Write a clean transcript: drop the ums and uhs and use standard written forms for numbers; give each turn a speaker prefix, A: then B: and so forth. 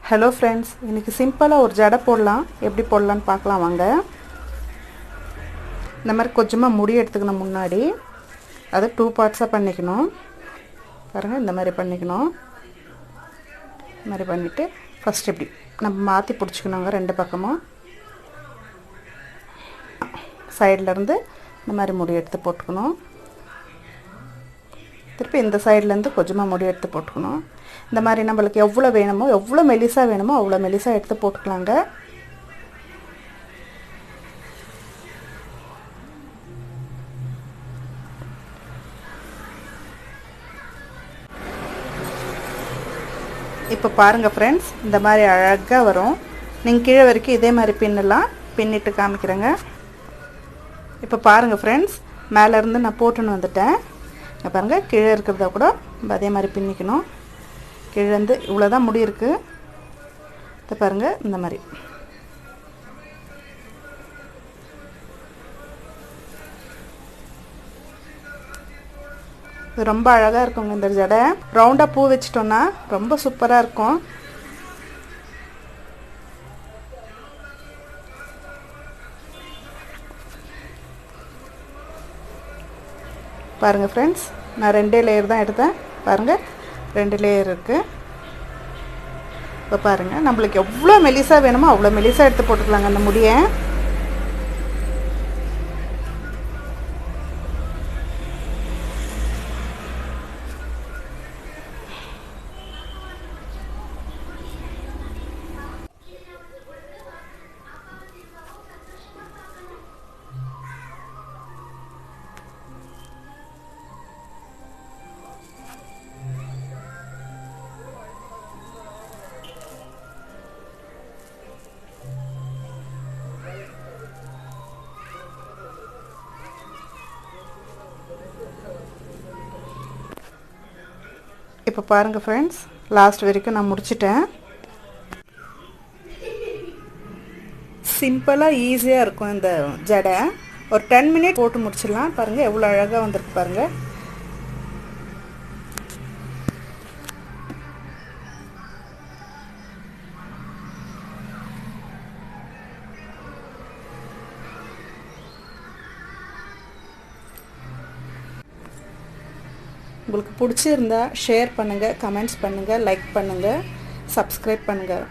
A: Hello friends, இன்றைக்கி சிம்பிளாக ஒரு ஜடை போடலாம். எப்படி போடலான்னு பார்க்கலாம் வாங்க. இந்த மாதிரி கொஞ்சமாக முடி எடுத்துக்கணும். முன்னாடி அதை 2 பார்ட்ஸாக பண்ணிக்கணும். பாருங்கள், இந்த மாதிரி பண்ணிக்கணும். இந்த மாதிரி பண்ணிவிட்டு ஃபஸ்ட் இப்படி நம்ம மாற்றி பிடிச்சிக்கணுங்க. 2 பக்கமும் சைட்லேருந்து இந்த மாதிரி முடி எடுத்து போட்டுக்கணும். திருப்பி இந்த சைட்லேருந்து கொஞ்சமாக முடி எடுத்து போட்டுக்கணும். இந்த மாதிரி நம்மளுக்கு எவ்வளோ வேணுமோ, எவ்வளோ மெலிசாக வேணுமோ அவ்வளோ மெலிசாக எடுத்து போட்டுக்கலாங்க. இப்போ பாருங்கள் ஃப்ரெண்ட்ஸ், இந்த மாதிரி அழகாக வரும். நீங்கள் கீழே வரைக்கும் இதே மாதிரி பின்னலாம். பின்னிட்டு காமிக்கிறேங்க. இப்போ பாருங்கள் ஃப்ரெண்ட்ஸ், மேலேருந்து நான் போட்டுன்னு வந்துட்டேன். பாருங்கள், கீழே இருக்கிறத கூட அதே மாதிரி பின்னிக்கணும். கீழேருந்து இவ்வளோ தான் முடி இருக்குது. இதை பாருங்கள், இந்த மாதிரி இது ரொம்ப அழகாக இருக்குங்க. இந்த ஜடை ரவுண்டாக பூ வச்சிட்டோன்னா ரொம்ப சூப்பராக இருக்கும். பாருங்கள் ஃப்ரெண்ட்ஸ், நான் 2 லேயர் தான் எடுத்தேன். பாருங்கள், 2 லேயர் இருக்குது. இப்போ பாருங்கள், நம்மளுக்கு எவ்வளோ மெலிசாக வேணுமோ அவ்வளோ மெலிசாக எடுத்து போட்டுக்கலாங்க அந்த முடியை. இப்போ பாருங்கள் ஃப்ரெண்ட்ஸ், லாஸ்ட் வரைக்கும் நான் முடிச்சிட்டேன். சிம்பிளாக ஈஸியாக இருக்கும் இந்த ஜடை. ஒரு 10 மினிட் போட்டு முடிச்சிடலாம். பாருங்கள், எவ்வளோ அழகாக வந்திருக்கு பாருங்கள். உங்களுக்கு பிடிச்சிருந்தா ஷேர் பண்ணுங்கள், கமெண்ட்ஸ் பண்ணுங்கள், லைக் பண்ணுங்கள், சப்ஸ்கிரைப் பண்ணுங்கள்.